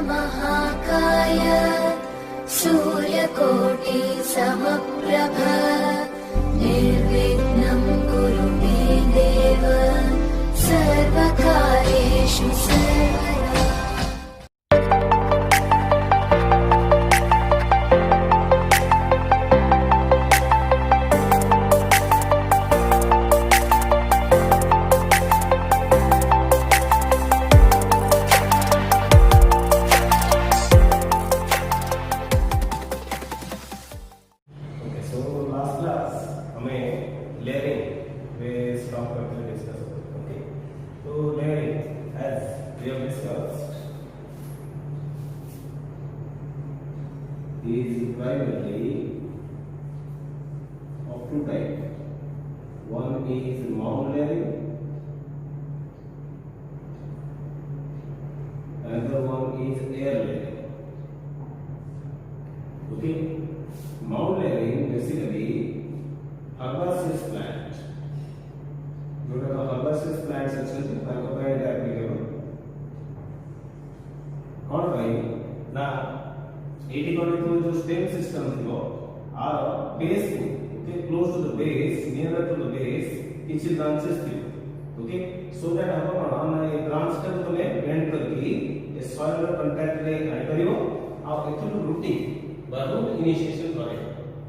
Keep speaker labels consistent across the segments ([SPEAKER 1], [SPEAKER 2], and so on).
[SPEAKER 1] महाकाय सूर्यकोटि समप्रभ निर्विघ्नं कुरु मे देव सर्वकार्येषु सर्वदा।
[SPEAKER 2] Is primarily of two types. One is mound layering, another one is air layering. Okay, mound layering basically herbaceous plant. herbaceous plants actually applicable. All right, now 80 जो stem system थियो are base okay close to the base nearer to the base किसी branches थियो okay so that हम कौन ये branch का तो मैं bend करके ये soil ର contact रे आइ परिबो आ actually rooting by root initiation करे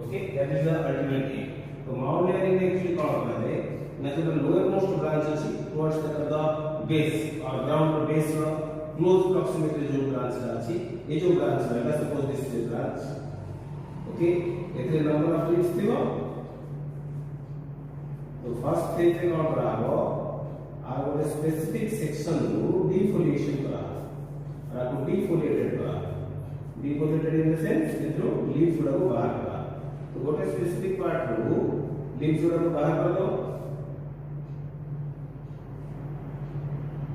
[SPEAKER 2] okay that is the ultimate aim. तो mound layering actually कौन करता है ना जो lower most branch अछि towards the base or ground base ର close proximity जो branch अछि ये जो ब्रांच है let's suppose this is branch okay एथे नंबर ऑफ लीव्स थियो तो फर्स्ट फेज में कौन करा हो आ गोटे स्पेसिफिक सेक्शन को डिफोलिएशन करा और आपको डिफोलिएटेड करा डिफोलिएटेड इन द सेंस जो लीव्स गुडा को बाहर करा तो गोटे स्पेसिफिक पार्ट को लीव्स गुडा को बाहर कर दो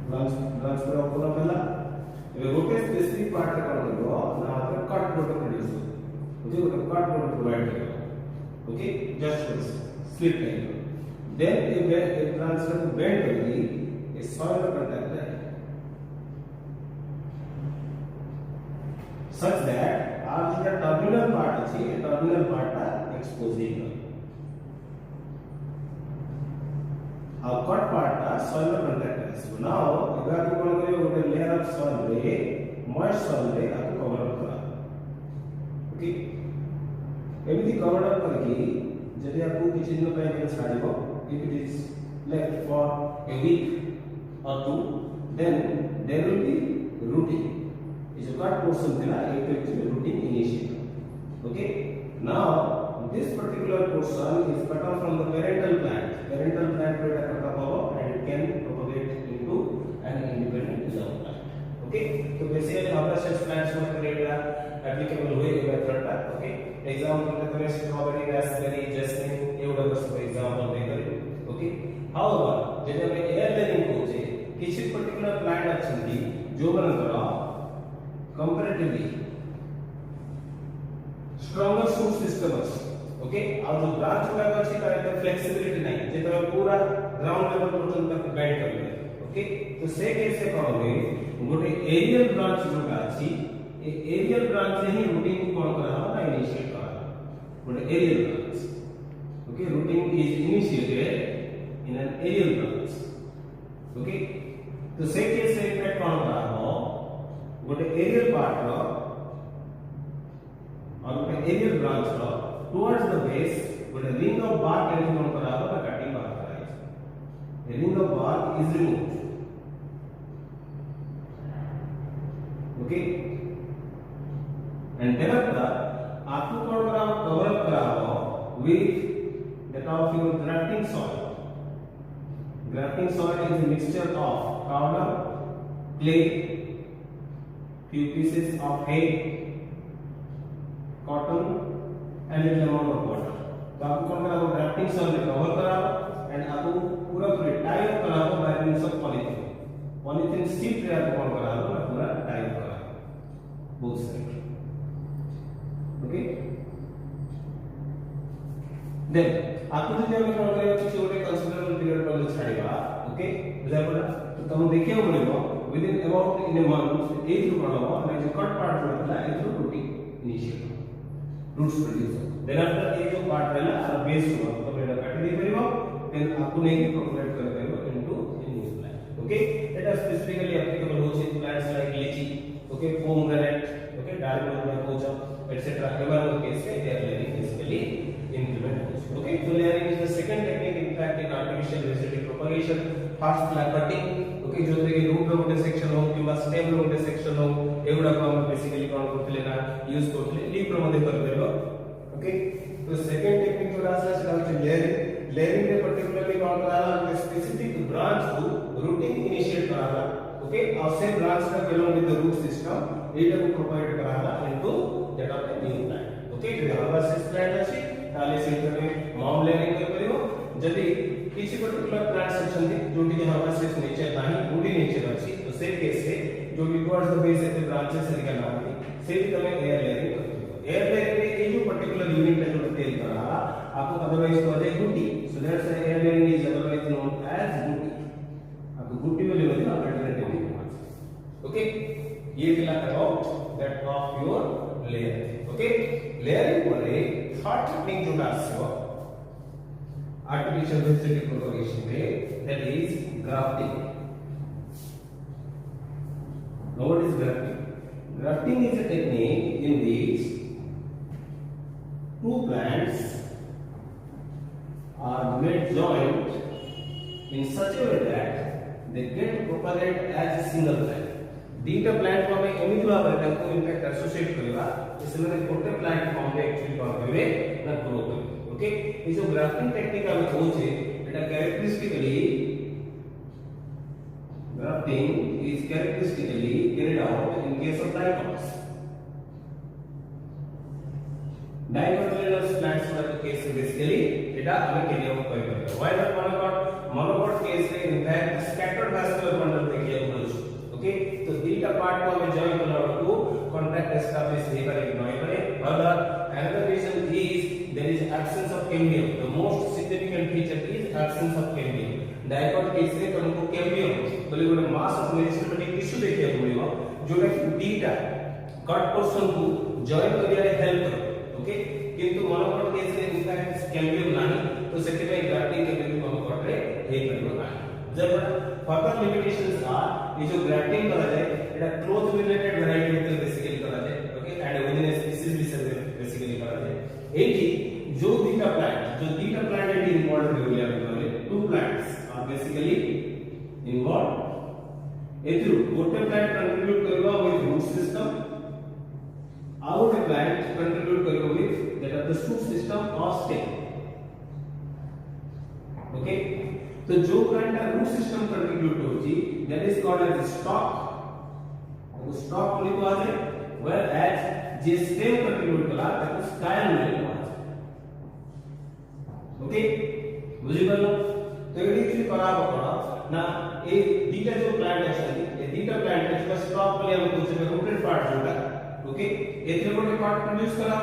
[SPEAKER 2] ब्रांच पर ओपन पहला गोटे स्पेसिफिक पार्ट का कौन करो ना कट प्रोडक्ट प्रोड्यूस हो मुझे गोटे कट प्रोडक्ट प्रोवाइड करो okay just for slip type then a branch को बेंड करके ए सॉइल कांटेक्ट है सच दैट आज जो टर्मिनल पार्ट अछि टर्मिनल पार्ट का एक्सपोजिंग और कट पार्ट का सॉइल कांटेक्ट है सो नाउ एगा को कोन करियो गोटे लेयर ऑफ सॉइल रे मॉइस्ट सॉइल रे आपको कवर अप करा ओके एमिति कवर अप करके जदि आपको किछि दिन पय के छाडिबो if it is left for a week or two then there will be rooting is a cut portion थिला एक actually rooting initiate okay now this particular portion is cut off from the parental plant where it cut off and can propagate into an independent young plant okay so basically herbaceous plants में करेगा applicable हुए ये method का okay example में तुम्हें strawberry raspberry jasmine ये उड़ा बस example दे करें okay however जब हमें air layering को जे किसी particular plant अच्छी जो बना करा comparatively stronger shoot system अच्छी ओके और जो ब्रांच गुडा अछि तार एते फ्लेक्सिबिलिटी नै जे त पूरा ग्राउंड लेवल पर्यंत तक बेंड करबे ओके तो से केस से कहबे गोटे एरियल ब्रांच गुडा अछि ए एरियल ब्रांच से ही रूटिंग कोन करा ना इनिशिएट करा गोटे aerial branch okay rooting is initiated in an aerial branch okay तो से केस से इफेक्ट कोन करा हो गोटे एरियल पार्ट रो और गोटे एरियल ब्रांच रो towards the base with a ring of bark is known for our cutting bark right a ring of bark is removed okay and thereafter आपको कौन करा कवर अप करा हो with that of your grafting soil is a mixture of powder clay few pieces of hay cotton and a amount of water तो आपको कौन करा grafting soil में कवर करा एंड आपको पूरा टाई अप करा by means of polythene sheet रे आपको कौन करा पूरा टाई अप करा बोथ साइड ओके देन आपको जो हम कौन करियो किसी गोटे कंसीडरेबल पीरियड पर छाड़ीबा ओके बुझा पड़ा तो तुम देखियो बोलिबो within about in a month ए थ्रू कोन हो ना जो कट पार्ट रहला ए through rooting initiate roots produce हो देन आफ्टर ए जो पार्ट रहला और बेस हो तो एटा काटी दे परिबो देन आपको नहीं प्रोपगेट कर परिबो into a new plant okay एटा स्पेसिफिकली एप्लीकेबल हो छै plants like litchi okay pomegranate okay डार्क कोचा एटसेट्रा एवर केस में they are layering basically implement okay so layering is the second technique in fact in artificial vegetative propagation first flag cutting okay जो कि root रो गोटे section हो किबा stem रो गोटे section हो एगुडा को हम बेसिकली कोन करथले ना यूज करथले लीफ रो मध्ये कर देबो ओके तो सेकंड टेक्निक जो रासा सेटा होचे लेयरिंग रे पर्टिकुलरली कोन कराला स्पेसिफिक ब्रांच को रूटिंग इनिशिएट कराला ओके और से ब्रांच का along with the root system एटा को प्रोपागेट कराला into that of the new plant okay जो हार्वेस्ट प्लांट अछि ताले से में मॉम लेयरिंग कर परियो जदी किसी पर्टिकुलर प्लांट सेक्शन थी जोटी के हार्वेस्ट नेचर नाही बूडी नेचर अछि तो से केस से जो टुवर्ड्स द बेस एते ब्रांचेस रिका ना थी से भी तमे एयर लेयरिंग करते एयर लेयरिंग में ये जो पर्टिकुलर यूनिट है जो तेल कर रहा आपको अदरवाइज कह दे गुटी so that's air layering is otherwise known as गुटी आपको गुटी बोले मतलब अल्टरनेटिव ओके ये थिला about that of your layer okay layering बोले थर्ड टेक्निक जो आसो artificial vegetative propagation में that is grafting now what is grafting is a technique in which two plants are made joint in such a way that they get propagated as a single plant दीटा plant को हमें एमिति भाबरे ताको in fact associate करबा इसमें गोटे plant form रे actually कोन करबे ना ग्रो करबे ओके ये जो ग्राफ्टिंग टेक्निक हम होचे एटा characteristically grafting is characteristically carried out in case of dicots dicotyledonous plants का केस बेसिकली एटा हमें कैरी आउट करबे व्हाई नॉट मोनोकॉट केस रे इनफैक्ट स्कैटर्ड वास्कुलर बंडल देखिए बोलछु ओके तो दीटा पार्ट को हमें जॉइन करना टू कांटेक्ट एस्टैब्लिश नहीं करे नहीं करे further another reason is there is absence of cambium the most significant feature is absence of cambium dicot case रे तुमको cambium बोले गोटे मास ऑफ मेरिस्टेमेटिक टिश्यू देखिए बोलिबो जोटा कि दीटा कट पोर्शन को जॉइन करिया रे हेल्प करे ओके किंतु मोनोकॉट केस रे इनफैक्ट cambium नाही तो सेके में ग्राफ्टिंग के बिल्कुल मोनोकॉट रे हे करबो नाही जब फर्दर लिमिटेशंस आर ये जो ग्राफ्टिंग करा जाए एटा क्लोज रिलेटेड वैरायटी में बेसिकली करा जाए okay and within a species भी बेसिकली करा जाए एटी जो दीटा प्लांट एंड इन्वॉल्वड रिवलिया में two plants are basically involved ए थ्रू गोटे प्लांट कंट्रीब्यूट करबा विथ रूट सिस्टम आउट ए प्लांट कंट्रीब्यूट करबा with that of the shoot system or stem okay तो जो प्लांट का रूट सिस्टम कंट्रीब्यूट होची that is called as stock तो स्टॉक बोली को आजे वेयर एज जे स्टेम कंट्रीब्यूट कला ताको स्टाइल बोली को आजे ओके बुझी गलो तो एडी कि करा बकड़ा ना ए दीटा जो प्लांट अछि ए दीटा प्लांट जो स्टॉक बोली हम कुछ रूटेड पार्ट जोटा ओके एथे गोटे पार्ट प्रोड्यूस करा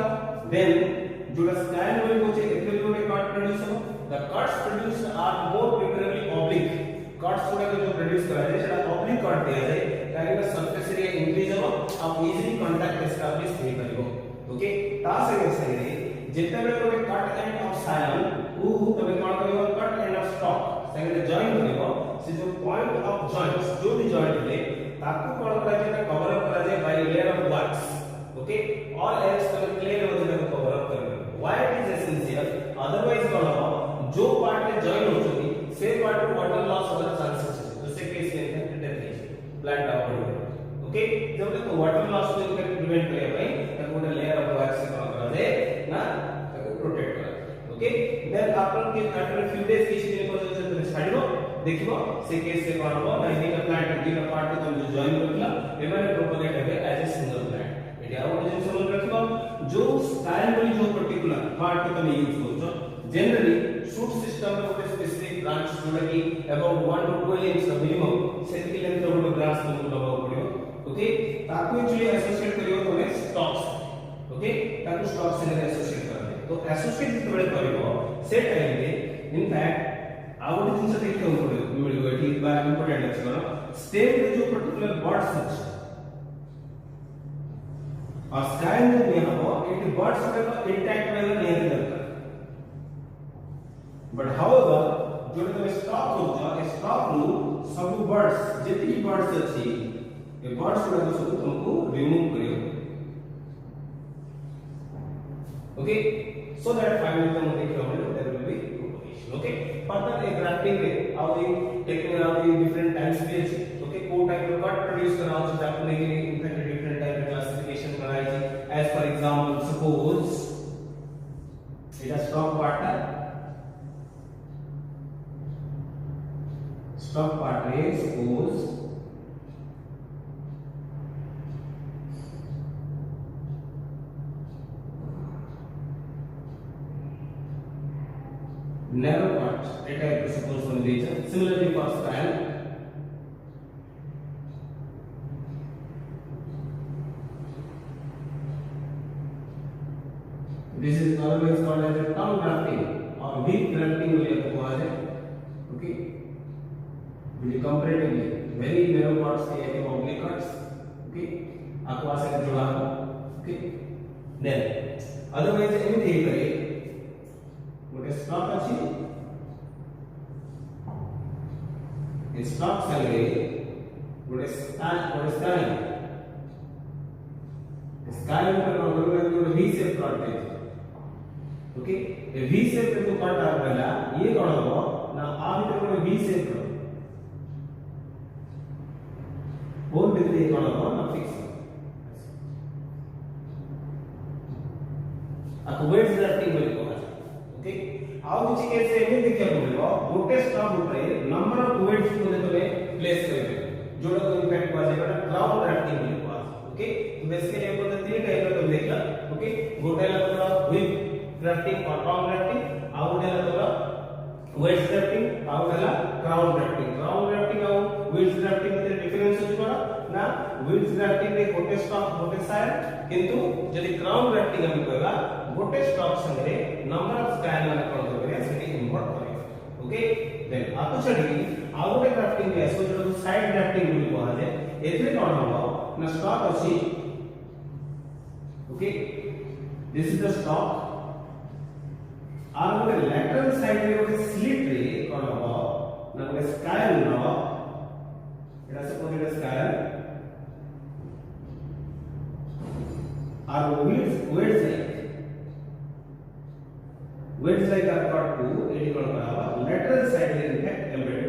[SPEAKER 2] देन जोटा स्टाइल बोली को एथे गोटे पार्ट प्रोड्यूस हो the cuts produced are more preferably oblique cuts गुडा जो प्रोड्यूस करा जाय सेटा oblique कट दिया जाय ताकि सरफेस एरिया इंक्रीज हो आप इजीली कांटेक्ट एस्टैब्लिश हे करिवो ओके ता संगे संगे जेते बेले कोई कट एंड ऑफ सायन उ तबे कोन करिवो कट एंड ऑफ स्टॉक संगे जॉइन करिवो से जो पॉइंट ऑफ जॉइंट्स जो भी जॉइंट ले ताकू कोन करा जाय कवर अप करा जाय by layer of wax okay all else तबे क्लियर हो जाय कवर अप करबो why it is essential otherwise कोन हो जो पार्ट में जॉइन हो चुकी से पार्ट को वाटर लॉस होने चांसेस है तो से केस में डेथ है प्लांट आउट ओके जब तक वाटर लॉस को प्रिवेंट करे भाई तब वो लेयर ऑफ वैक्स से कवर करा दे ना तब प्रोटेक्ट करा ओके देन आपन के आफ्टर फ्यू डेज किसी दिन को जो छाड़िबो देखिबो से केस से कोन हो ना इनका प्लांट दीटा पार्ट को तुम जॉइन करला एमाने प्रोपेगेट हेबे एज ए सिंगल प्लांट एटा और जो समझ रखिबो जो स्टाइल वाली जो पर्टिकुलर पार्ट को तुम यूज करछो जनरली शूट सिस्टम में ଗୋଟେ स्पेसिफिक ब्रांच जोटा कि अबाउट 1 to 2 इंच मिनिमम सेटिक लेंथ रो ଗୋଟେ ब्रांच तुमको लगाव पड़ियो ओके ताको एक्चुअली एसोसिएट करियो तमे स्टॉक्स ओके ताको स्टॉक से एसोसिएट करबे तो एसोसिएट जते बेले करियो से टाइम रे इन फैक्ट आउट जिंस देखियो पड़ियो मिलिबो एठी बार इंपोर्टेंट अछि कोन स्टेम रे जो पर्टिकुलर वर्ड्स अछि और स्काई में नहीं हबो एठी वर्ड्स रे इंटैक्ट रहबो नहीं दरकार बट हाउएवर जो तुम स्टॉक होता है स्टॉक रू सब वर्ड्स जितनी वर्ड्स अछि ए वर्ड्स गुडा सब तुमको रिमूव करियो ओके so that finally तुम देखियो हमने there will be propagation okay further a grafting रे how the taking out the different types भी अछि okay को टाइप रो कट प्रोड्यूस करा अछि आपने के इनफैक्ट डिफरेंट टाइप रे क्लासिफिकेशन कराई छी as for example suppose it a stock partner stock part है suppose narrow part a type of suppose one region similarly for span this is always called as a tongue grafting or weak grafting will have to है okay which comparatively very narrow parts के हैं oblique parts okay आपको से जुड़ा okay then otherwise एमिति हे करे ଗୋଟେ stock ଅଛି ଏ ଷ୍ଟକ୍ ସାଙ୍ଗରେ ଗୋଟେ ସ୍କାଇ ଉପରେ ଗୋଟେ ଭି ସେପ୍ କଟ୍ ଅଛି ओके ए वी शेप रे जो कट आ रहला ये कोन हो ना आ भीतर कोन वी शेप रो बोल भीतर ये कोन हो ना फिक्स आ वेट्स ड्राफ्टिंग बोली कोन ओके आउ किछि केस से एमे देखिया बोलबो गोटे स्टॉक ऊपर नंबर ऑफ वेट्स को तमे प्लेस करबे जोड़ा को इम्पैक्ट को जाएगा क्राउन ड्राफ्टिंग बोली को ओके तो बेसिकली ये बोलते तीन टाइप का तुम देखला ओके गोटे ला तोरा विथ ड्राफ्टिंग और tongue ड्राफ्टिंग आउ देला तोरा वेट्स ड्राफ्टिंग आउ देला क्राउन ड्राफ्टिंग और वेट्स ड्राफ्टिंग में डिफरेंस अछि कोन ना वेट्स ड्राफ्टिंग रे गोटे स्टॉक गोटे साइड किंतु यदि क्राउन ड्राफ्टिंग हम कहबा गोटे स्टॉक संगे नंबर ऑफ स्कैन माने कोन करबे सेठी इन्वर्ट करे ओके देन आपको छडी आउ गोटे ड्राफ्टिंग के असो जो साइड ड्राफ्टिंग बोली कहा जाय एथरे कोन हो ना स्टॉक अछि okay this is the stock और वो लैटरल साइड में वो स्लिट रे कोन हो ना वो स्काई नो एटा suppose it sky or waits like are cut to एडी कोन करावा लैटरल साइड में in fact embedded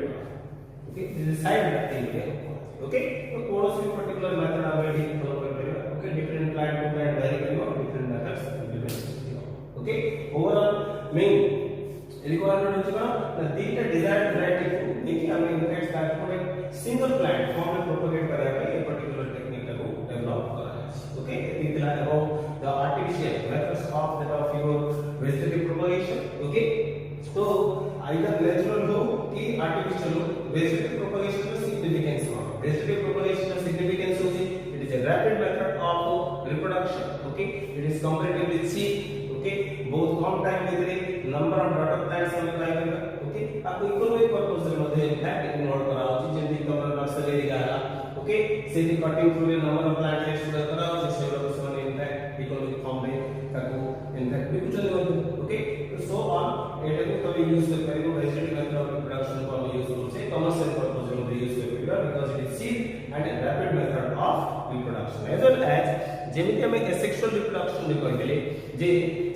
[SPEAKER 2] okay this is side grafting okay तो कोन से पर्टिकुलर मेथड आप एडी फॉलो कर रहे हो okay different client to client vary करियो different methods implement okay overall main requirement होची बा दीटा डिजायर्ड वैरायटी को देखि हम इनफैक्ट स्टार्ट को एक सिंगल प्लांट फॉर्म में प्रोपेगेट करा है ये पर्टिकुलर टेक्निक को डेवलप करा है ओके इतना about the artificial methods of that of your vegetative propagation okay तो आइदर नेचुरल हो कि आर्टिफिशियल हो वेजिटेटिव प्रोपगेशन का सिग्निफिकेंस हो वेजिटेटिव प्रोपगेशन का सिग्निफिकेंस होची it is a rapid method of reproduction okay it is comparatively cheap okay बहुत कम टाइम में नंबर ऑफ डॉटर प्लांट्स हम ट्राई करबा ओके आपको इकोनॉमिक पर्पस रे मध्ये इनफैक्ट इग्नोर करा होची जेंति तमर नर्सरी गाला ओके सेति cutting through number of plant रे स्टूड करा होची से लोग सब इनफैक्ट इकोनॉमिक फॉर्म में ताको इनफैक्ट बिकुचन ओके सो ऑन एटा को कभी यूज करियो वेजिटेटिव मेथड ऑफ रिप्रोडक्शन को हम यूज करू से कमर्शियल पर्पस रे मध्ये यूज करियो because it is cheap and a rapid method of reproduction as well as जेमिति हमें एसेक्सुअल रिप्रोडक्शन में कहले जे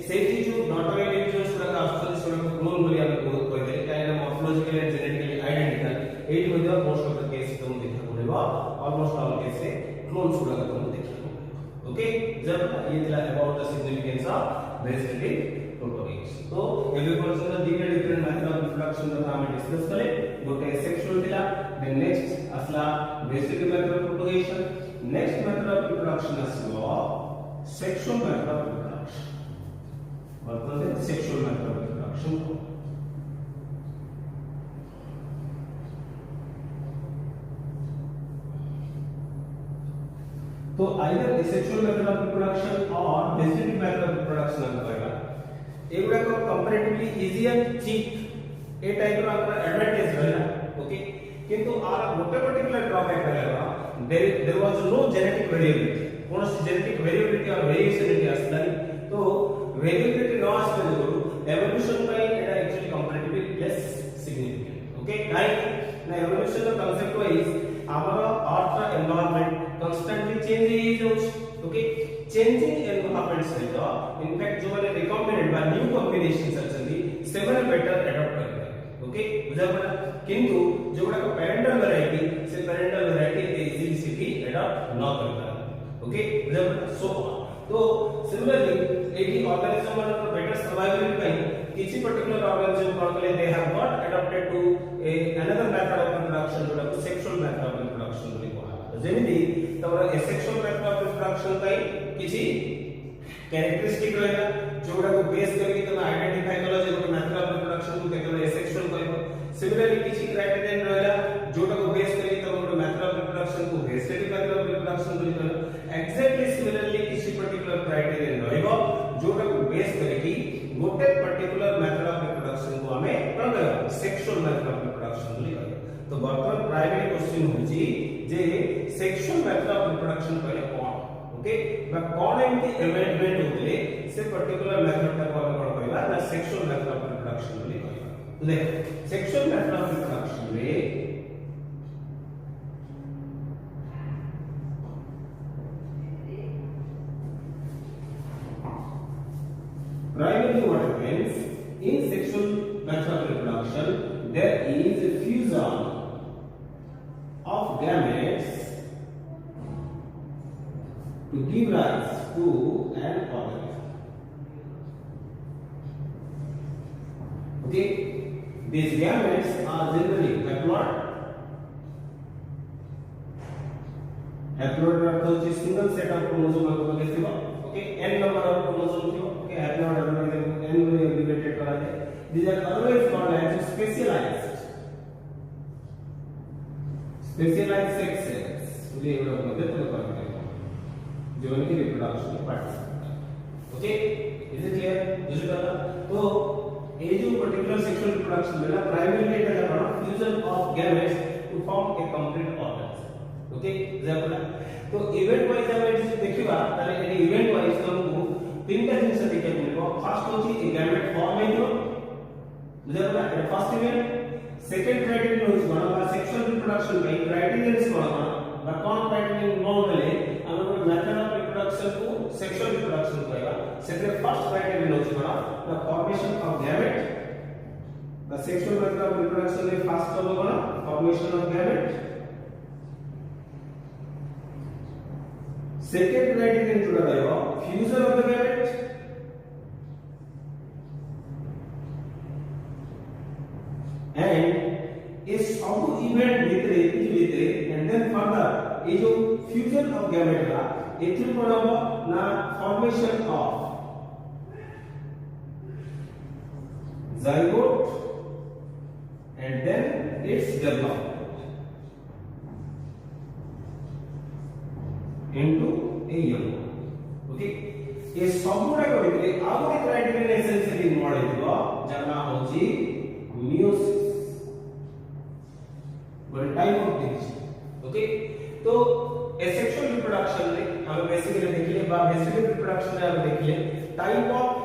[SPEAKER 2] सेठी जो डॉटर इंडिविजुअल्स का ऑप्शन सुरक क्लोन बोली हम कहले kind of morphological and genetically identical at मध्ये मोस्ट ऑफ द केस तुम देखा पड़ेगा ऑलमोस्ट ऑल केस से क्लोन सुरक तुम देखा ओके जब ये दिला about the significance of vegetative propagation तो agriculture the different method of reproduction का हम डिस्कस करें गोटे एसेक्सुअल दिला देन नेक्स्ट असला vegetative method of propagation next method of reproduction असलो सेक्सुअल मेथड ऑफ रिप्रोडक्शन मतलब सेक्सुअल मेथड ऑफ रिप्रोडक्शन तो either sexual method of reproduction or vegetative method of reproduction कहला एगुडा को कंपैरेटिवली इजी एंड चीप ए type रो आपका advantage रहला ओके किंतु आर गोटे पर्टिकुलर ड्रॉबैक रहला there was no genetic variability कौन सी जेनेटिक वेरिएबिलिटी और वेरिएशन आसलानी तो वेरिएबिलिटी न आसले जो एवोल्यूशन का एटा actually comparatively less significant okay काई ना एवोल्यूशन का कांसेप्ट वाइज आमर अर्थ एनवायरनमेंट कांस्टेंटली चेंज ही जाउछ ओके चेंजिंग एनवायरनमेंट सहित इनफैक्ट जो वाले रिकमेंडेड बाय न्यू कॉम्बिनेशंस अछंती सेवन बेटर अडॉप्ट करबे ओके बुझा पड़ा किंतु जोड़ा का पेरेंटल वैरायटी से पेरेंटल वैरायटी इजीली सिटी अडॉप्ट न करता ओके बुझा पड़ा सो तो सिमिलरली एटी ऑर्गेनिज्म मान बेटर सर्वाइवल ପାଇଁ किसी पर्टिकुलर ऑर्गेनिज्म कोन कले they have got adopted to a another method of reproduction जोड़ा को सेक्सुअल मेथड ऑफ रिप्रोडक्शन बोली कोहा जेमिति तमरा एसेक्सुअल मेथड ऑफ रिप्रोडक्शन ପାଇଁ किसी कैरेक्टरिस्टिक रहला जोड़ा को बेस करके तमे आइडेंटिफाई कलो जे गोटे मेथड ऑफ रिप्रोडक्शन को केवल एसेक्सुअल करबो सिमिलरली किसी क्राइटेरियन रहला जोड़ा को बेस करके तमे गोटे मेथड ऑफ रिप्रोडक्शन को वेस्टेटिक मेथड ऑफ रिप्रोडक्शन बोली कलो एग्जैक्टली सिमिलरली किसी पर्टिकुलर क्राइटेरियन रहइबो जोड़ा को बेस करके गोटे पर्टिकुलर मेथड ऑफ रिप्रोडक्शन को हमें कोन कहबो सेक्सुअल मेथड ऑफ रिप्रोडक्शन बोली कहबो तो वर्तमान प्राइमरी क्वेश्चन होची जे सेक्सुअल मेथड ऑफ रिप्रोडक्शन कहले कोन ओके बा कोन एमती अमेंडमेंट होतले से पर्टिकुलर मेथड का कोन कहबा ना सेक्सुअल मेथड ऑफ रिप्रोडक्शन बोली कहबा तो देख सेक्सुअल मेथड ऑफ रिप्रोडक्शन रे primarily what happens in sexual method of reproduction there is a fusion of gametes to give rise to an organism okay these gametes are generally haploid haploid अर्थ होची single set of chromosome को देखिबो okay n number of chromosome थियो okay haploid organism n में divided करा जाए these are otherwise called as specialized sex cells ये लोग मदद करते हैं जो उनकी रिप्रोडक्शन में पार्टिसिपेट करते ओके इज इट क्लियर दूसरी बात तो ये जो पर्टिकुलर सेक्सुअल रिप्रोडक्शन में ना primarily it is a fusion of gametes to form a complete organism okay example तो इवेंट वाइज हमें देखिबा ताले ए इवेंट वाइज तुमको तीनटा जिनिस देखै मिलबो फर्स्ट होची ए गैमेट फॉर्म हेइबो बुझाबला ए फर्स्ट इवेंट सेकंड क्राइटेरियन होची कोन सेक्सुअल रिप्रोडक्शन पे क्राइटेरियंस कोन बा कोन क्राइटेरियन नो गले हम मेथड ऑफ रिप्रोडक्शन को सेक्सुअल रिप्रोडक्शन कहबा सेकंड फर्स्ट क्राइटेरियन होची कोन the formation of gamete the sexual method of reproduction में फर्स्ट होबो कोन formation of gamete second criterion जोड़ा रहबो fusion of the gamete and इस सब इवेंट भीतरे एंड देन फर्दर ये जो फ्यूजन ऑफ गैमेट का एथि पड़बो ना formation of zygote and then its development into a young okay ये सबुडा को भितरे आ गोटे क्राइटेरियन एसेंशियली इन्वॉल्व हेबो जना होची meiosis one type of division okay तो एसेक्सुअल रिप्रोडक्शन में हम बेसिकली देखिए बा बेसिकली रिप्रोडक्शन में हम देखिए type of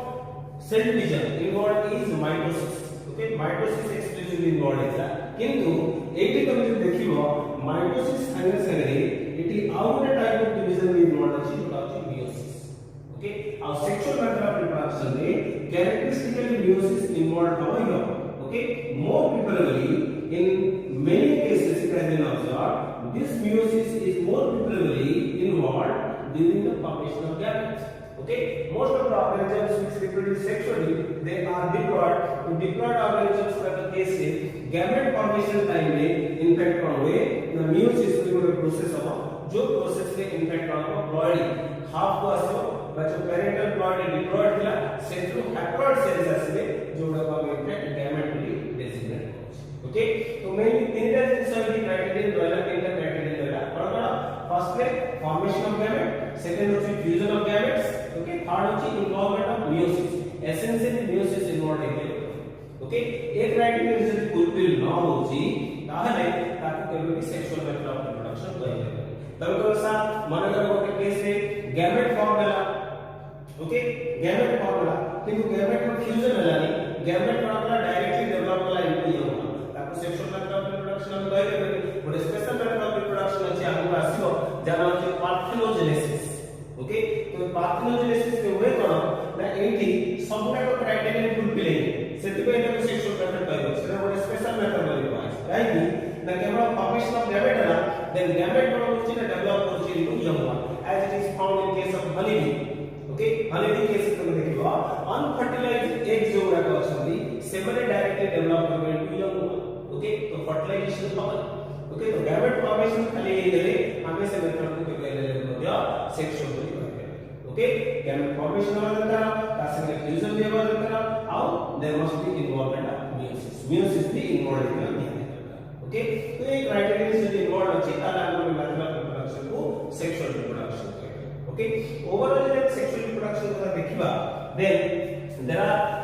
[SPEAKER 2] cell division involve is mitosis okay mitosis exclusively involve है किंतु एटी तमे जो देखिबो माइटोसिस संगे संगे एटी आउ गोटे टाइप ऑफ डिवीजन में इन्वॉल्व अछि जोटा अछि मियोसिस ओके आ सेक्सुअल मेथड ऑफ रिप्रोडक्शन में कैरेक्टरिस्टिकली मियोसिस इन्वॉल्व होइबो okay more preferably in many cases it has been observed this meiosis is more preferably involved during the formation of gametes okay most of the organisms which reproduce sexually they are diploid to diploid organisms का the case है gamete formation time में impact कौन हुए the meiosis में कोई process हो जो process में impact कौन हो ploidy half को आसो बच्चों parental ploid diploid थिला सेंट्रो haploid cells आसले जोड़ा का impact gamete भी designate ओके तो मैं तीनटा जिंस की क्राइटेरियन रहला तीनटा क्राइटेरियन रहला कोन फर्स्ट में फॉर्मेशन ऑफ गैमेट सेकंड होची fusion of gametes okay third होची involvement of meiosis essentially meiosis involve है ओके एक क्राइटेरियन जब फुलफिल न होची ताहले ताकि केबे भी सेक्सुअल मेथड ऑफ रिप्रोडक्शन कहि तब तो सा मन कर गोटे केस रे गैमेट फॉर्म होला ओके गैमेट फॉर्म होला किंतु गैमेट में फ्यूजन हलानी गैमेट फॉर्म डायरेक्टली डेवलप होला इनटू यंग ताकि सेक्सुअल मेथड ऑफ रिप्रोडक्शन हम कहि गोटे स्पेशल मेथड ऑफ रिप्रोडक्शन अछि हमको आसीबो जार अछि पार्थेनोजेनेसिस ओके तो पार्थेनोजेनेसिस के वे कोन ना एठी सबटा को क्राइटेरिया फुलफिल हे सेति पे तो सेक्सुअल मेथड कहबो से गोटे स्पेशल मेथड कहबो राइट ना केवल फॉर्मेशन ऑफ गैमेट हला देन गैमेट को which is developed for into young one as it is found in case of honeybee okay honeybee case को देखिबो unfertilized egg जो रखा अछंदी सेमरे डायरेक्टली डेवलप करबे into young one okay तो fertilisation Hubble okay तो gamete formation खाली हे देले हमें से मेथड को कहले दिया सेक्सुअल बोली कहले ओके गैमेट फॉर्मेशन हबा दरकार तासे फ्यूजन भी हबा दरकार आउ there must be involvement of meiosis भी इन्वॉल्व है ओके तो ये क्राइटेरिया से इन्वॉल्व अछि ताला हम मेथड ऑफ रिप्रोडक्शन को सेक्सुअल रिप्रोडक्शन कहते ओके ओवरऑल जब सेक्सुअल रिप्रोडक्शन को देखिबा then there are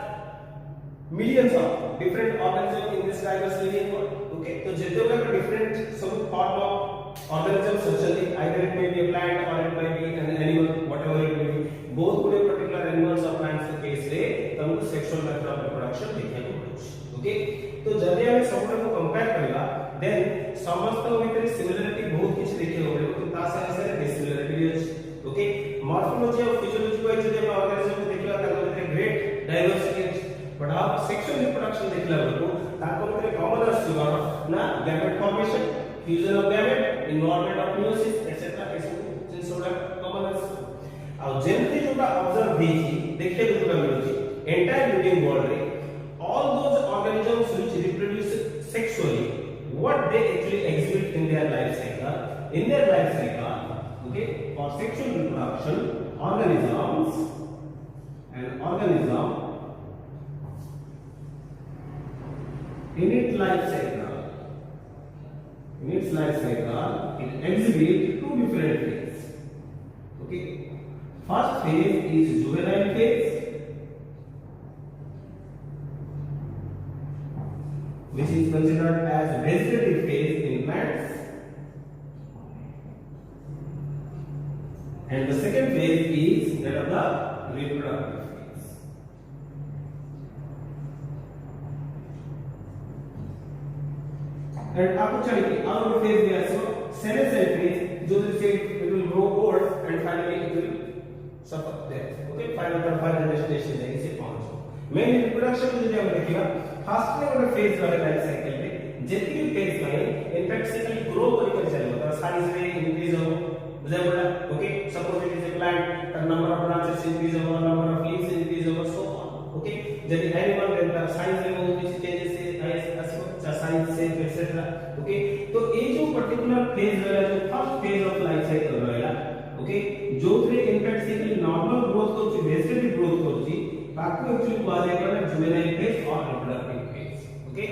[SPEAKER 2] millions of different organisms in this diverse living world okay तो जेते का डिफरेंट सब फॉर्म ऑफ organisms अच्छी either it may be a plant or it may be an animal whatever it may be both गुडे particular animals और plants के case रे तुमको सेक्सुअल मेथड ऑफ रिप्रोडक्शन देखा को ओके तो जब हम सब को कंपेयर करला देन समस्त भीतर सिमिलरिटी बहुत किछ देखे होबे तो ता संगे डिसिमिलरिटी भी अछि ओके मॉर्फोलॉजी और फिजियोलॉजी को जब हम ऑर्गेनिज्म को देखला ता भीतर ग्रेट डाइवर्सिटी अछि बट आप सेक्सुअल रिप्रोडक्शन देखला को ताको भीतर कॉमन अछि ना gamete formation fusion of gamete involvement of meiosis etcetera ऐसे जिन सोडा कॉमन अछि और जेनली जोटा ऑब्जर्व भेजी देखले जोटा मिलछि एंटायर लिविंग वर्ल्ड रे all those organisms which reproduce sexually what they actually exhibit in their life cycle okay for sexual reproduction organisms and organism in its life cycle it exhibit two different phases okay first phase is juvenile phase which is considered as vegetative phase in plants and the second phase is that of the reproductive phase and आपको चाहिए our phase भी ऐसा senescent phase जो से it will grow old and finally it will suffer death okay final destination है इसे पहुंचो main reproduction में जो हम देखिएगा फर्स्ट में ଗୋଟେ फेज रहे लाइफ साइकिल में जेतिक फेज में इनफैक्ट सेकंड ग्रो कर चले मतलब साइज में इंक्रीज हो बुझा पड़ा okay suppose it is a plant the number of branches increase हो नंबर ऑफ लीव्स इंक्रीज हो सो ऑन ओके जब एनिमल रहता साइज में बहुत कुछ चेंजेस से साइज से एटसेट्रा ओके तो ये जो पर्टिकुलर फेज रहा जो first phase of life cycle रहेला ओके जो थे इनफैक्ट सेकंड नॉर्मल ग्रोथ को वेजिटेटिव ग्रोथ को ताकू एक्चुअली कुआ जाएगा जुवेनाइल फेज और रिप्रोडक्टिव फेज ओके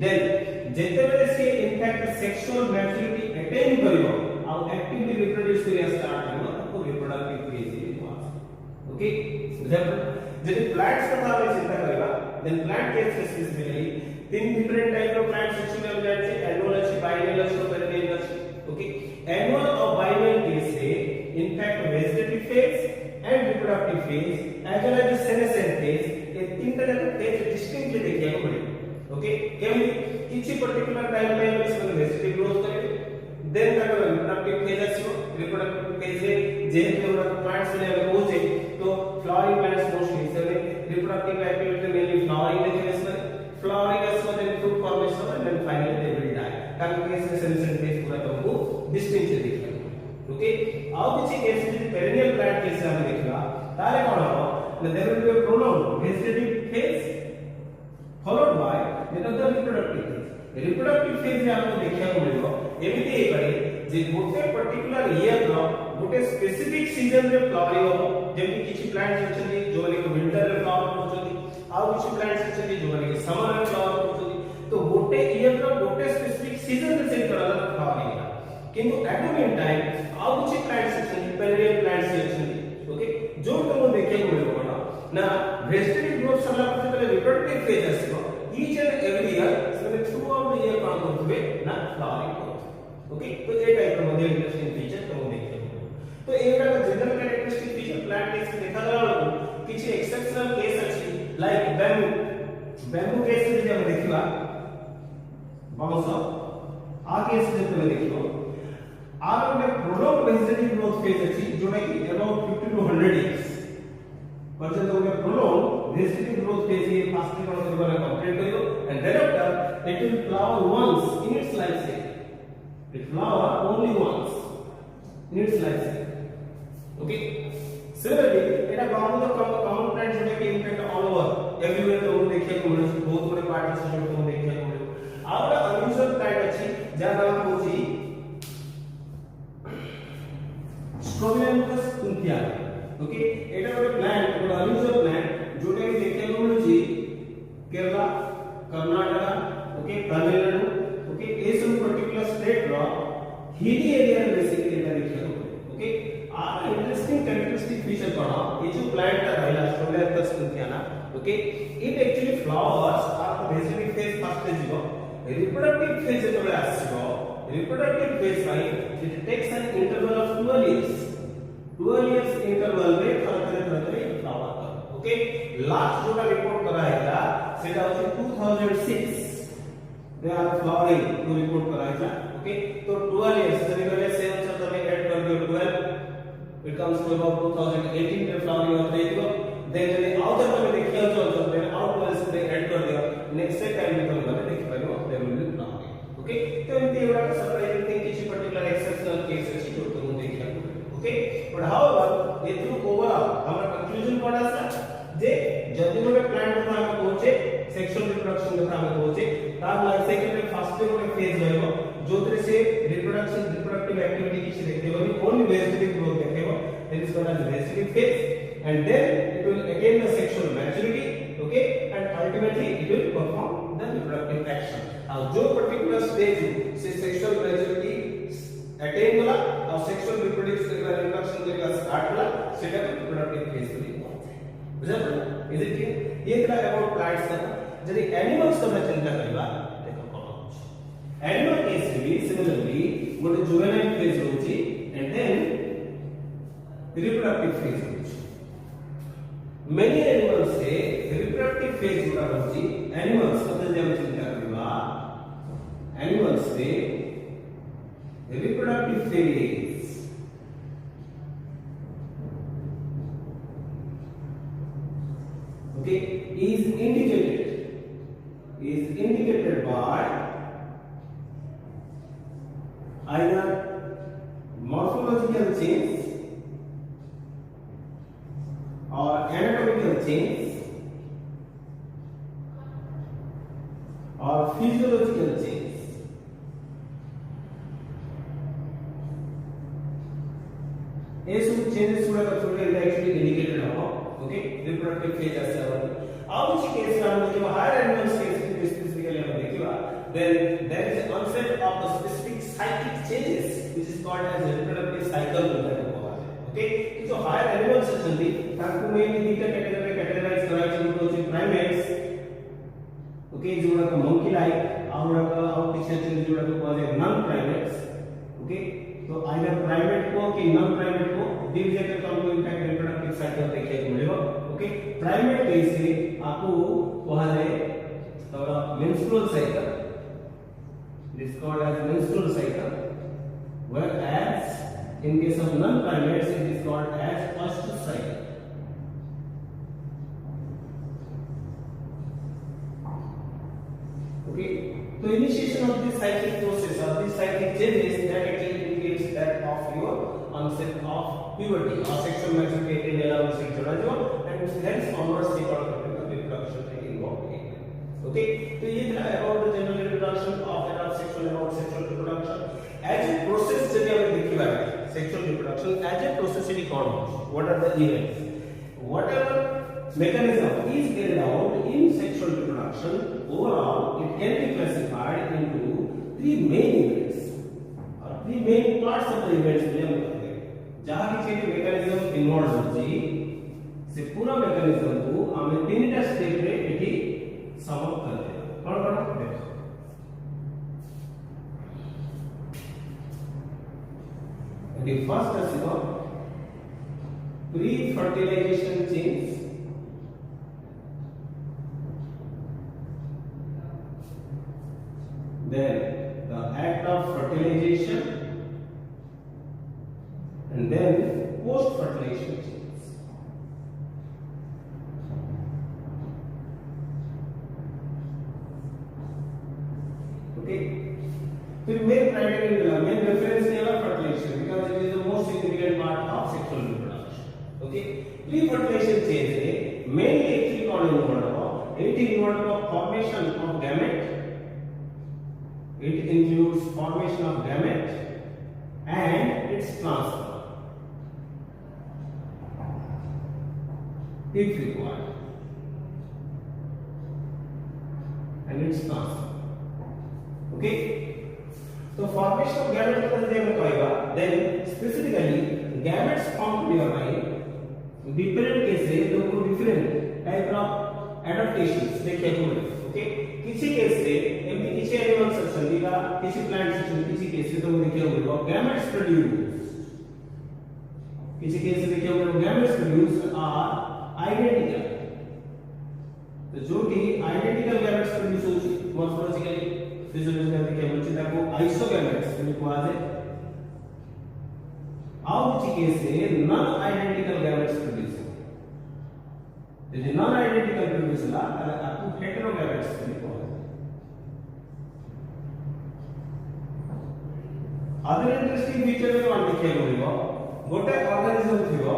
[SPEAKER 2] देन जेते बेले से इनफैक्ट सेक्सुअल मैच्योरिटी अटेन करियो और एक्टिवली रिप्रोड्यूस करिया स्टार्ट करियो तो रिप्रोडक्टिव फेज ही हुआ ओके जब प्लांट्स का बारे में चिंता करेगा देन प्लांट केस स्पेसिफिकली तीन different type of plants actually हम जानते हैं एनुअल अच्छी बाइनल अच्छी और पेरेनियल अच्छी ओके एनुअल और बाइनल केस से in fact vegetative phase and reproductive phase as well as the senescent phase ये तीन तरह के फेज डिस्टिंक्टली देखिए को मिले ओके केवल किसी पर्टिकुलर टाइम में इसमें वेजिटेटिव ग्रोथ करे देन तक रिप्रोडक्टिव फेज आसीबो रिप्रोडक्टिव फेज रे जे केवल प्लांट्स ले पहुंचे तो फ्लावरिंग प्लांट्स मोस्टली से रिप्रोडक्टिव एक्टिविटी मेनली फ्लावरिंग देखिए इसमें फ्लावरिंग इसमें देन फ्रूट फॉर्मेशन और then finally they will die ताकि केस सेनेसेंट फेज पूरा तुमको डिस्टिंक्टली दिखे ओके आउ किछि केस में पेरेनियल प्लांट केस हम देखिबा ताले कोन हो there will be a prolong vegetative phase followed by another reproductive phase रे आपको देखिया मिलिबो एमिति हे पारे जे गोटे पर्टिकुलर ईयर रो गोटे स्पेसिफिक सीजन रे फ्लावरिंग हो जेमि किछि प्लांट्स अछथि जो माने विंटर रे फ्लावर होचथि आउ किछि प्लांट्स अछथि जो माने समर रे फ्लावर होचथि तो गोटे ईयर रो गोटे स्पेसिफिक सीजन रे सेट करला फ्लावरिंग किंतु एट द मेन टाइम आउ कुछ प्लांट्स अछन पेरेनियल प्लांट्स अछन ओके जो तुम देखे मिलबो ना वेजिटेटिव ग्रोथ सरला पछे पहले रिप्रोडक्टिव फेज आसीबो ईच एंड एवरी ईयर सेने थ्रू आउट द ईयर काम करथबे ना फ्लावरिंग ओके तो ए टाइप रो मध्य इंटरेस्टिंग फीचर तो देखियो तो एटा general characteristic feature plant case देखा गला किछि एक्सेप्शनल केस अछि लाइक बैम्बू केस जे हम देखिबा बाउंस आ केस जे हम देखियो आर में प्रोलॉन्ग वेजिटेटिव ग्रोथ फेज अछि जोटा कि अबाउट 50 to 100 इयर्स पर्यंत okay prolong vegetative growth phase ये फास्ट कौन करबा कंप्लीट करियो and then after it will flower once in its life cycle it flower only once in its life cycle okay similarly eta common plant जोटा कि in fact all over everywhere तो देखिए को मिले बहुत बड़े पार्ट से जो देखिए को मिले आउर अनयूजुअल प्लांट अछि जा नाम होची स्ट्रोबिलंथस कुंथिया ओके एटा ଗୋଟେ प्लांट ଗୋଟେ अनयूजुअल प्लांट जोटा कि देखिए को मिलुची केरला कर्नाटक ओके तमिलनाडु ओके ए सब पर्टिकुलर स्टेट रो हिली एरिया में बेसिकली एटा देखिए ओके आर इंटरेस्टिंग कैरेक्टरिस्टिक फीचर कोन ये जो प्लांट का रहला स्ट्रोबिलंथस कुंथिया ना ओके इट एक्चुअली फ्लावर्स आर वेजिटेटिव फेज फर्स्ट जीवो रिप्रोडक्टिव फेज जो बे आसीबो रिप्रोडक्टिव फेज पाई it takes an interval of 12 years interval में थरे फ्लावर कर ओके लास्ट जोटा रिपोर्ट करा हैला सेटा होची 2006 they are flowering to report करा हैला ओके तो 12 इयर्स जने गले से आंसर तमे ऐड कर दियो 12 इट कम्स टू अबाउट 2018 में फ्लावरिंग ऑफ देखो देन जने आउटर तमे देखियो तो देन आउट वाले से ऐड कर दियो नेक्स्ट टाइम में तमे गले देख पाइबो they will be flowering okay तो एमती एवडा सरप्राइजिंग थिंग किछि पर्टिकुलर एक्सेप्शनल केस अछि जो तुम देखियो ओके बट हाउएवर ये थ्रू ओवरऑल हमरा कंक्लूजन कोन आसा जे जदि गोटे प्लांट को हम पहुंचे सेक्सुअल रिप्रोडक्शन को हम पहुंचे तार लाइफ साइकिल में फर्स्ट गोटे फेज रहबो जोतरे से रिप्रोडक्टिव एक्टिविटी किछि देखबो ओनली वेजिटेटिव ग्रोथ देखबो that is called as vegetative phase and then it will attain the sexual maturity okay and ultimately it will perform the reproductive action अब जो पर्टिकुलर स्टेज से सेक्सुअल मैच्योरिटी अटेन होला और sexual reproduction का start होला सेटा को reproductive phase बोली बुझल इज इट क्लियर ये था अबाउट प्लांट्स का जदि एनिमल्स का चिंता करबा देखो कोन एनिमल केस भी सिमिलरली गोटे जुवेनाइल फेज होची एंड देन रिप्रोडक्टिव फेज होची मेनी एनिमल्स से रिप्रोडक्टिव फेज जोटा होची एनिमल्स का जब चिंता करबा एनिमल्स से reproductive phase okay is indicated by either morphological change or anatomical change or physiological change ये सब चेंजेस थोड़ा एक्चुअली इंडिकेटेड हो ओके रिप्रोडक्टिव फेज ऐसे हो अब इस केस में हम जो हायर एनिमल्स केस स्पेसिफिकली हम देखिबा then there is onset of the specific cyclic changes which is called as reproductive cycle okay जो हायर एनिमल्स अछंती ताकू मेनली दीटा कैटेगरी कैटेगराइज कराई छै प्राइमेट्स ओके जोड़ा का मंकी लाइक और पीछे से जोड़ा को कॉल है नॉन प्राइमेट्स ओके तो आइदर प्राइमेट को कि नॉन प्राइमेट को डिविजन तो हमको इनका रिप्रोडक्टिव साइकिल देखने को मिलेगा ओके प्राइमेट केस में आपको कहा जाए थोड़ा menstrual cycle this called as menstrual cycle whereas in case of non primates it is called as ostrich cycle okay so initiation of this cyclic process or this cyclic changes that actually that of your onset of puberty or sexual maturity in allowing sexual adult and hence onwards the reproduction involved in okay so ये था about the general reproduction of adult sexual about sexual reproduction as a process जब हम देखिबा sexual reproduction as a process it called what are the events whatever mechanism is carried out in sexual reproduction overall it can be classified into three main events the main parts of the events में हम करते हैं जहां की चीज mechanism involve होची से पूरा मैकेनिज्म को हमें तीनटा स्टेप रे एठी समाप्त करते हैं कौन देखो The first is pre-fertilization genes. Then the act of fertilization, and then post-fertilization genes. Okay. So main criteria, main reference is fertilization because it is the most significant part of sexual reproduction. Okay. Pre-fertilization genes mainly actually involved formation of gamete. It includes formation of gamete and its transfer if required, and its transfer. Okay. So formation of gamete then specifically gametes formed by different cases different type of adaptations देखिए को okay किसी case से MP किसी animal section दिया किसी plant section किसी case से तो देखिए होगा gametes produced किसी केस से देखिए होगा gametes produced are identical तो जो कि identical gametes produce होती morphologically physiologically देखिए बच्चे ताको isogametes यानी को आज आओ किसी केस से non identical gametes produce यदि नॉन आइडेंटिकल प्रोड्यूस ला তাহলে আপনি হেটেরোগ্যামেটস বলে কোয়া अदर इंटरेस्टिंग फीचर में मान देखिए बोलिबो गोटे ऑर्गेनिज्म थिबो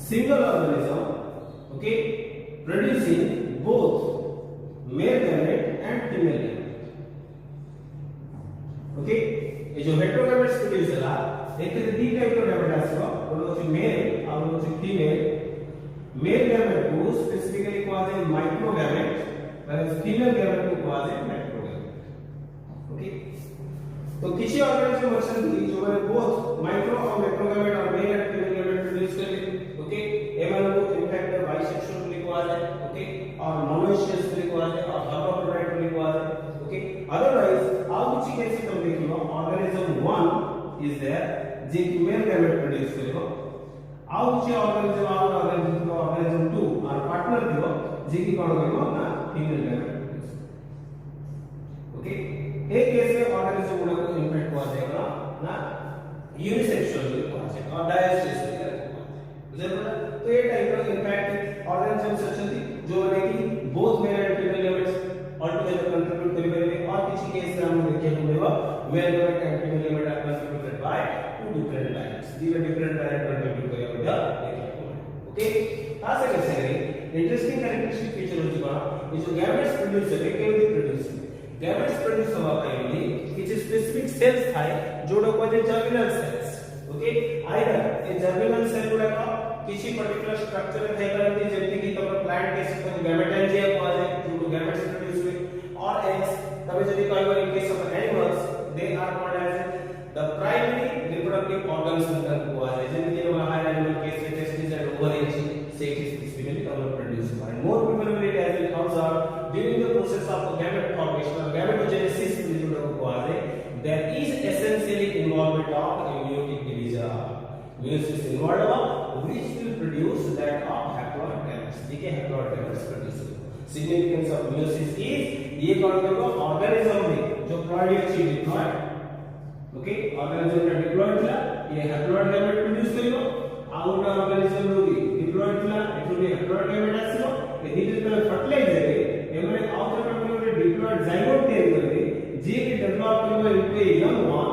[SPEAKER 2] single organism okay producing both male gamete and female gamete okay ये जो हेटेरोगैमेट्स प्रोड्यूस ला एके दी टाइप रो गैमेट आसबो one was male और one was female. Male gamete को specifically called as microgamete, whereas female gamete को called as macrogamete. Okay. तो किसी ऑर्गेनिज्म वर्षन की जो है both micro और macrogamete और male and female gamete produce करते हैं. Okay. एमन को इनफैक्ट bisexual भी कहा जाए. Okay. और monoecious भी कहा जाए और hermaphrodite भी कहा जाए. Okay. Otherwise, आप किसी केस में तुम देखिए organism 1 is there J male gamete produce करेगा आउ जे ऑर्गेनिज्म 2 और पार्टनर दियो जे की कोन करिवो ना फीमेल गैमेट प्रोड्यूस ओके एक केस में ऑर्गेनिज्म गुडा को इम्पैक्ट हुआ जाएगा ना यूनिसेक्सुअल भी हुआ जाएगा और डायस्टेस भी हुआ जाएगा तो ये टाइप का इम्पैक्ट ऑर्गेनिज्म सेक्शन थी जो है कि both male and female gametes altogether contribute करेंगे और किसी केस में हम देखिए होगा male gamete and female gamete are contributed by different parents these are different parent contribute करेगा ओके ऐसे कैसे करें इंटरेस्टिंग कैरेक्टरिस्टिक फीचर हो चुका ये जो गैमेट्स प्रोड्यूस है केवल प्रोड्यूस गैमेट्स प्रोड्यूस हुआ काइंडली किसी स्पेसिफिक सेल्स थाए जोड़ो को जे जर्मिनल सेल्स ओके आइदर ये जर्मिनल सेल गुडा का किसी पर्टिकुलर स्ट्रक्चर थे करती जेते कि तब प्लांट केस को गैमेटेंजिया कहा जाए जो गैमेट्स प्रोड्यूस हुए और एल्स तब यदि कोई in case of animals they are called as the primary reproductive organs हुआ है जैसे कि हमारा हायर एनिमल केस में टेस्टिस एंड ओवरीज से स्पेसिफिकली कवर प्रोड्यूस हुआ है more preferably as it comes out during the process of gamete formation or gametogenesis जो हुआ है there is essentially involvement of embryonic division meiosis involved हुआ which will produce that of haploid gametes देखिए haploid gametes produce significance of meiosis is ये कौन करेगा organism में जो प्लॉइडियल ची डिप्लॉयड ओके ऑर्गेनिज्म ने डिप्लॉयड किया ये हैप्लॉइड गैमेट प्रोड्यूस करिवो आउट ऑर्गेनिज्म रोगी डिप्लॉयड किया एटुडी हैप्लॉइड गैमेट आसीबो ए धीरे धीरे फर्टिलाइज हेबे एमने आउट ऑर्गेनिज्म ने डिप्लॉयड जाइगोट तैयार करबे जे की डेवलप करिवो into a young one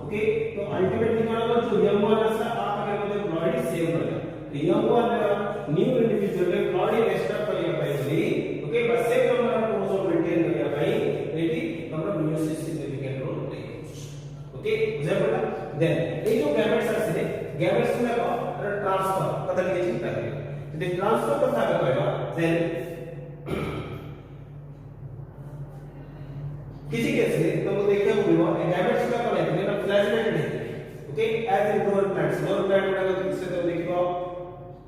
[SPEAKER 2] okay तो अल्टीमेटली कोन होगा जो यंग वन आसा आपके मध्ये प्लॉइड सेव होगा यंग वन न्यू इंडिविजुअल ने प्लॉइड एस्टॉप करिया पाइली ओके बस same number of chromosome maintain करिया पाई एटी हमरा meiosis significant role play okay बुझापड़ा देन ए जो गैमेट्स आसे गैमेट्स में ट्रांसफर पता नहीं चिंता करियो यदि ट्रांसफर कथा कहबा देन किसी केस में तो देखिए बोलबो ए गैमेट्स का कोन है ना फ्लैजेलेटेड है okay as in lower plants का किससे तो देखियो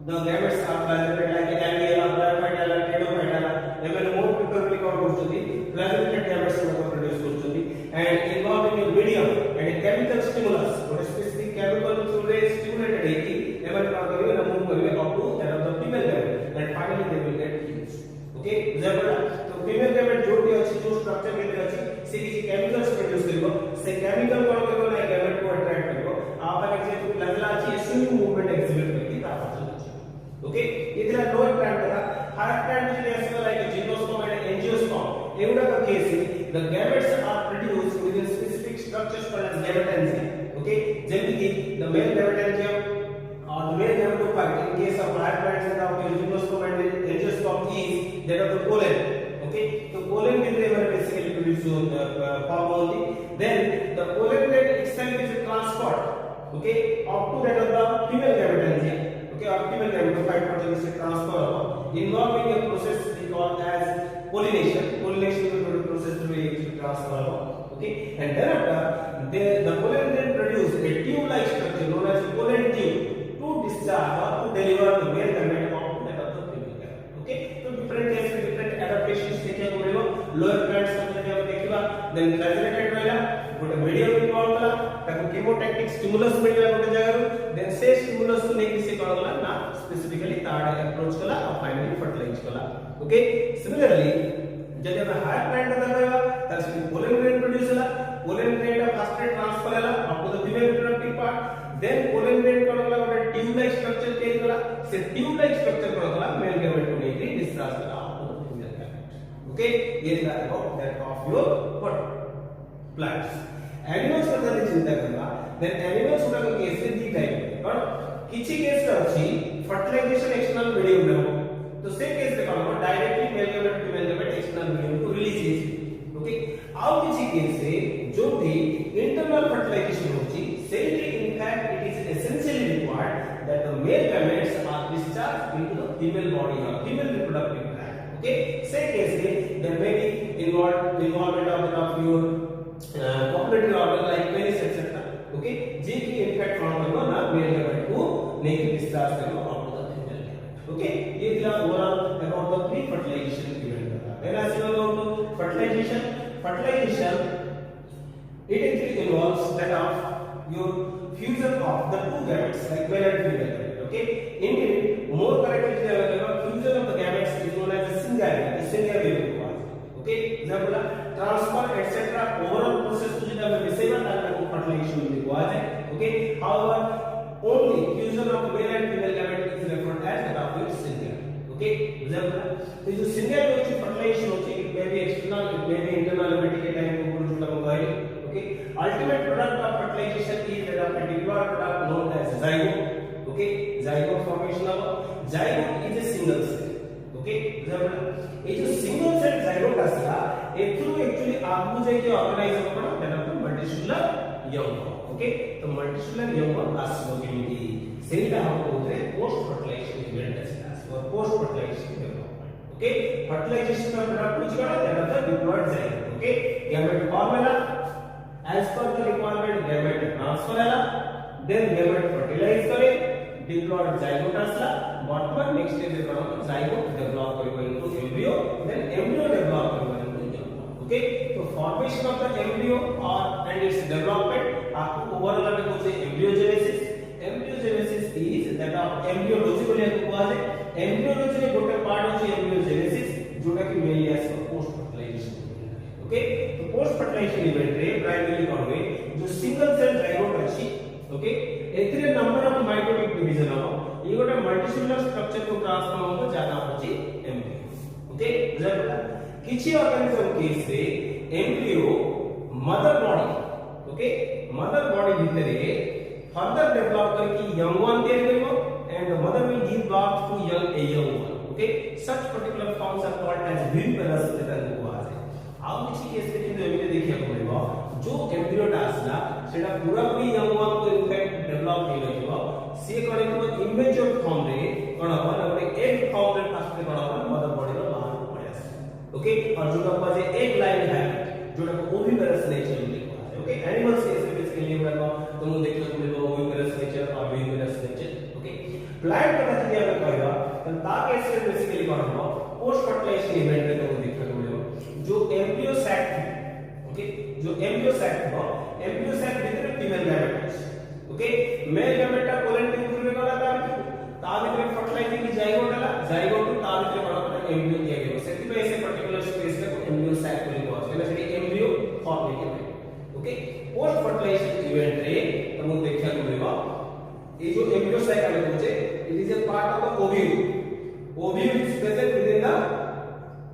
[SPEAKER 2] the gametes are flagellated like एंगियला ब्रायोफाइटला टेडोफाइटला एमन मोर प्रिफरेबली कॉल करछथि फ्लैजेलेटेड गैमेट्स को प्रोड्यूस करछथि and involve in medium and structure के अछि से किछि केमिकल्स प्रोड्यूस करबो से केमिकल कोन करबो ना गैमेट को अट्रैक्ट करबो आपन जे प्लाज्मा अछि स्विंग मूवमेंट एक्सिबिट करके तापर अछि ओके इधर लोअर प्लांट था हायर प्लांट जे आसीबो लाइक जिम्नोस्पर्म एंड एंजियोस्पर्म एगुडा का case the gametes are produced within specific structures called as gametangium okay जेमति कि the male gametangium or the male gametophyte in case of higher plants that are gymnosperm and angiosperm is that of the pollen okay so pollen will never basically produce form only then the pollen gland itself is transferred okay up to that of the female gametangium okay or female gametophyte part is transfer involving a process we call as pollination will be a process to be transfer okay and thereafter the pollen gland produce a tube like structure known as pollen tube to discharge or to deliver the male gamete of that of the female gamete okay so different case में different adaptations देखिए को मिलेगा lower plants का जब देखिबा then resonated होइला गोटे medium involve कला ताको कीमोटैक्टिक स्टिमुलस मिलला गोटे जगह then से स्टिमुलस को लेके से कौन गला ना स्पेसिफिकली ताड़ अप्रोच कला और फाइनली फर्टिलाइज कला ओके सिमिलरली जब हम हायर प्लांट का देखा तब से पोलन ग्रेन प्रोड्यूस होला पोलन ग्रेन का फास्ट ट्रांसफर होला up to the female reproductive part then pollen gland कोन गला गोटे ट्यूब लाइक स्ट्रक्चर चेंज कला से ट्यूब लाइक स्ट्रक्चर कोन गला मेल गैमेट को लेके डिस्चार्ज कला फीमेल गैमेट ओके ये is about that of your what plants animals का जब चिंता करबा देन एनिमल्स का केस से दी टाइप और किछि केस का अछि फर्टिलाइजेशन एक्सटर्नल मीडियम में हो तो से केस से कोन directly male gamete female gamete external medium को रिलीज ओके आउ किछि केस से जो भी इंटरनल फर्टिलाइजेशन होची से in fact it is essentially required that the male gametes are discharged into the female body or female reproductive tract okay say case there may be involvement of your copulatory organ like penis etc okay जे की in fact कौन करबो ना male gamete को नहीं discharge करबो up to the female gamete okay ये था overall about the pre fertilization event then as you know fertilization it actually involves that of your fusion of the two gametes like male and female gamete okay indeed more correctly fusion of the gametes is known as a syngamy okay example transfer etc overall process to jeta me bisema ta ko fertilization लिखवा है okay however only fusion of male and female gamete is referred as that of syngamy okay example तो जो syngamy होची fertilization होची it may be external it may be internal के time को जोटा को कहले okay ultimate product of fertilization is that of a diploid product known as zygote okay zygote formation of zygote is a single cell okay example ये जो single cell zygote आसला A through actually आगु जे के organize होबा that of multicellular young okay तो multicellular young आसलो केमिति सेटा हम बोलते पोस्ट फर्टिलाइजेशन इवेंट और post fertilization development okay fertilization का प्रोडक्ट कुछ करा that of the diploid zygote okay gamete formula as per the requirement gamete transfer ହେଲା then gamete fertilize करे diploid zygote आसला बर्तमान नेक्स्ट स्टेज रे करा zygote develop करिबो into embryo then embryo develop करिबो into young okay तो formation of the embryo or and its development आपको ओवरऑल में कोसे embryogenesis is that of embryology बोले को कहा embryology रे गोटे पार्ट होची embryogenesis जोटा कि मेनली आस पोस्ट फर्टिलाइजेशन ओके तो पोस्ट फर्टिलाइजेशन इवेंट रे प्राइमरी कोन हुए जो सिंगल सेल जाइगोट अछि ओके एथरे नंबर ऑफ माइटोटिक डिवीजन हो ये गोटे मल्टीसेलुलर स्ट्रक्चर को ट्रांसफॉर्म हो जाता होची एम्ब्रियो ओके जरूर किछि ऑर्गेनिज्म केस रे embryo mother body okay mother body भितरे फर्दर डेवलप करके यंग वन देयर करिवो and mother will give birth to young one okay such particular forms are called as viviparous जेटा को आसे आउ किछि केस रे किंतु एमिते देखिया पड़िबो जो एम्ब्रियो आसला सेटा पूरा पूरी यंग वन को इनफैक्ट डेवलप हे लगिवो से करिवो इमेच्योर फॉर्म रे कोन हो गोटे एग फॉर्म रे फास्ट रे कोन हो मदर बॉडी रो बाहर को पड़े आसे ओके और जोटा को जे एग लाइन है जोटा को ओविपेरस नेचर लिखो आसे ओके एनिमल्स केस रे बेसिकली बनो तुम देखियो तुम ओविपेरस नेचर और विविपेरस नेचर ओके प्लांट का जदी हम कहबा त ता केस रे बेसिकली कोन हो पोस्ट फर्टिलाइजेशन इवेंट रे तुम देखियो जो एम्ब्रियो सैक ओके जो एम्ब्रियो सैक भीतर female gamete okay male gamete का पोलन ट्यूब में गला ता भीतर फर्टिलाइजिंग की जाइगोट ता भीतर बड़ा एम्ब्रियो दिया गयो सेति पे ऐसे पर्टिकुलर स्पेस रे एम्ब्रियो सैक बोली कहै
[SPEAKER 3] એટલે કે એમ્બ્રિયો ફોર્મ ହେଇକି ओके पोस्ट फर्टिलाइजेशन इवेंट रे तुमको देखिया मिलबा ये जो एम्ब्रियो साइकिल होचे it is a part of the ovule ovule is present within the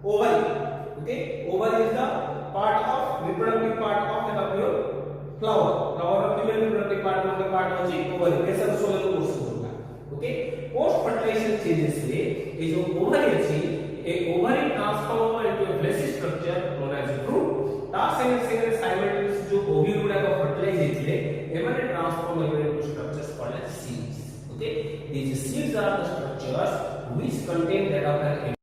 [SPEAKER 3] ovary okay ovary is the part of reproductive part of the your flower flower of female reproductive part होची ovary ऐसा solar course होगा okay post fertilisation changes रे ये जो ovary अछि ए ovary transform into a fleshy structure known as fruit ता सेंगे साइमल्टेनियस जो ओव्यूल गुडा को फर्टिलाइज हेतिले एमाने ट्रांसफॉर्म हेबे into structures called as seeds okay these seeds are the structures which contain that of an